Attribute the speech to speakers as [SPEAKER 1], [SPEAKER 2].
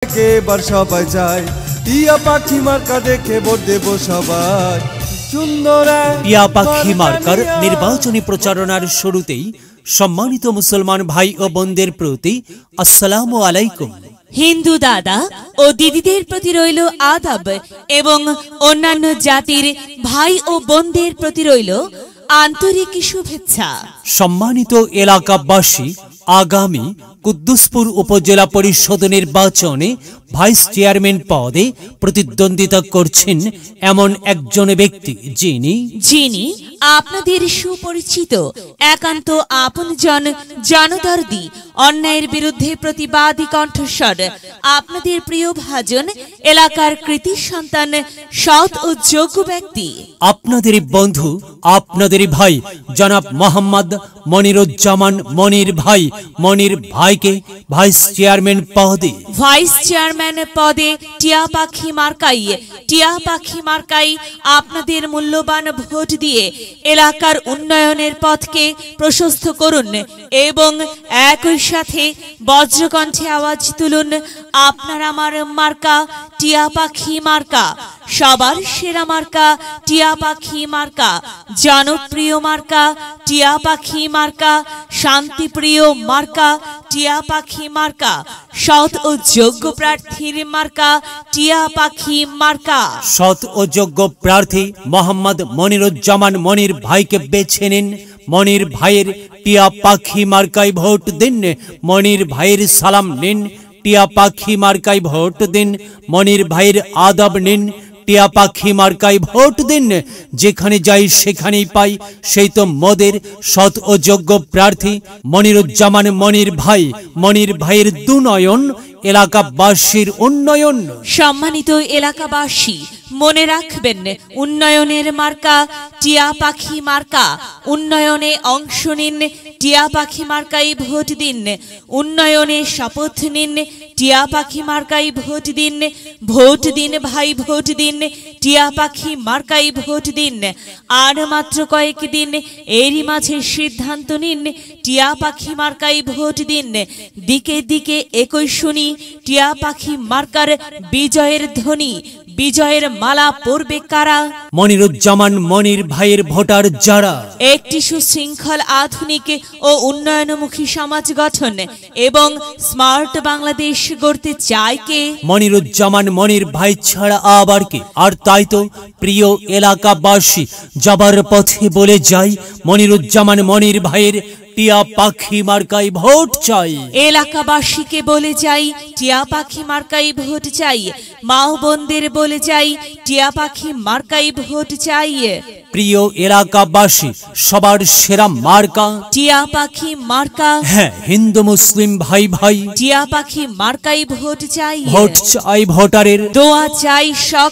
[SPEAKER 1] এবার সবাই চাই টিয়া পাখি মার্কা দেখে ভোট দেব সবাই। সুন্দর
[SPEAKER 2] টিয়া পাখি মার্কার নির্বাচনী প্রচারণার শুরুতেই সম্মানিত মুসলমান ভাই ও বোনদের প্রতি আসসালামু আলাইকুম।
[SPEAKER 3] হিন্দু দাদা ও দিদিদের প্রতি রইল আদাব এবং অন্যান্য জাতির ভাই ও বোনদের প্রতি রইল আন্তরিক শুভেচ্ছা।
[SPEAKER 2] সম্মানিত এলাকাবাসী, আগামী কুদ্দুসপুর উপজেলা পরিষদ নির্বাচনে ভাইস চেয়ারম্যান পদে প্রতিদ্বন্দ্বিতা করছেন এমন একজন ব্যক্তি যিনি
[SPEAKER 3] আপনাদের সুপরিচিত একান্ত আপনজন, জনদর্দি, অন্যায়ের বিরুদ্ধে প্রতিবাদী কণ্ঠস্বর, আপনাদের প্রিয় ভাজন, এলাকার কৃতি সন্তান, সৎ ও যোগ্য ব্যক্তি,
[SPEAKER 2] আপনাদের বন্ধু, আপনাদের ভাই জনাব মোহাম্মদ মনিরুজ্জামান মনির ভাইকে ভাইস চেয়ারম্যান পদে
[SPEAKER 3] টিয়া পাখি মার্কাই আপনাদের মূল্যবান ভোট দিয়ে এলাকার উন্নয়নের পথকে প্রশস্ত করুন এবং একই সাথে বজ্রকণ্ঠে আওয়াজ তুলুন, আপনার আমার মার্কা টিয়া পাখি মার্কা, সবার সেরা মার্কা টিয়া পাখি মার্কা, জনপ্রিয় মার্কা টিয়া পাখি মার্কা, শান্তিপ্রিয় মার্কা টিয়া পাখি মার্কা, সৎ ও যোগ্য প্রার্থীর মার্কা টিয়া পাখি মার্কা।
[SPEAKER 2] সৎ ও যোগ্য প্রার্থী মোহাম্মদ মনিরুজ্জামান মনির ভাইকে বেছে নিন। মনির ভাইয়ের টিয়া পাখি মার্কায় ভোট দিন। মনির ভাইয়ের সালাম নিন, টিয়া পাখি মার্কায় ভোট দিন। মনির ভাইয়ের আদব নিন, টিয়া পাখি মার্কায় ভোট দিন। যেখানে যাই সেখানেই পাই সেই তো মোদের সৎ ও যোগ্য প্রার্থী মনিরুজ্জামান মনির ভাইয়ের দুনয়ন, এলাকাবাসীর উন্নয়ন।
[SPEAKER 3] সম্মানিত এলাকাবাসী, মনে রাখবেন, উন্নয়নের মার্কা টিয়া পাখি মার্কা। উন্নয়নে অংশ নিন, টিয়া পাখি মার্কায় ভোট দিন। উন্নয়নে শপথ নিন, টিয়া পাখি মার্কায় ভোট দিন। ভোট দিন ভাই, ভোট দিন, টিয়া পাখি মার্কায় ভোট দিন। আর মাত্র কয়েকদিন, এরই মাঝে সিদ্ধান্ত নিন, টিয়া পাখি মার্কায় ভোট দিন। দিকে দিকে একই শুনি, টিয়া পাখি মার্কার বিজয়ের ধ্বনি, বিজয়ের মালা পরবে কারা?
[SPEAKER 2] মনিরুজ্জামান মনির ভাইয়ের ভোটার যারা
[SPEAKER 3] একটি সুশৃঙ্খল, আধুনিক ও উন্নয়নমুখী সমাজ গঠন এবং স্মার্ট বাংলাদেশ গড়তে চায় কে?
[SPEAKER 2] মনিরুজ্জামান মনির ভাই ছাড়া আবার কে? আর তাই তো প্রিয় এলাকাবাসী, যাবার পথে বলে যাই, মনিরুজ্জামান মনির ভাইয়ের টিয়া পাখি মার্কায় ভোট চাই।
[SPEAKER 3] এলাকাবাসীকে বলে যাই, টিয়া পাখি মার্কায় ভোট চাই। মা ও বোনদের বলে যাই, টিয়া পাখি মার্কায় ভোট চাই।
[SPEAKER 2] প্রিয় এলাকাবাসী, সবার সেরা মার্কা
[SPEAKER 3] টিয়া পাখি মার্কা।
[SPEAKER 2] হ্যাঁ, হিন্দু মুসলিম ভাই
[SPEAKER 3] টিয়া পাখি মার্কায় ভোট চাই।
[SPEAKER 2] ভোট চাই ভোটারের,
[SPEAKER 3] দোয়া চাই সব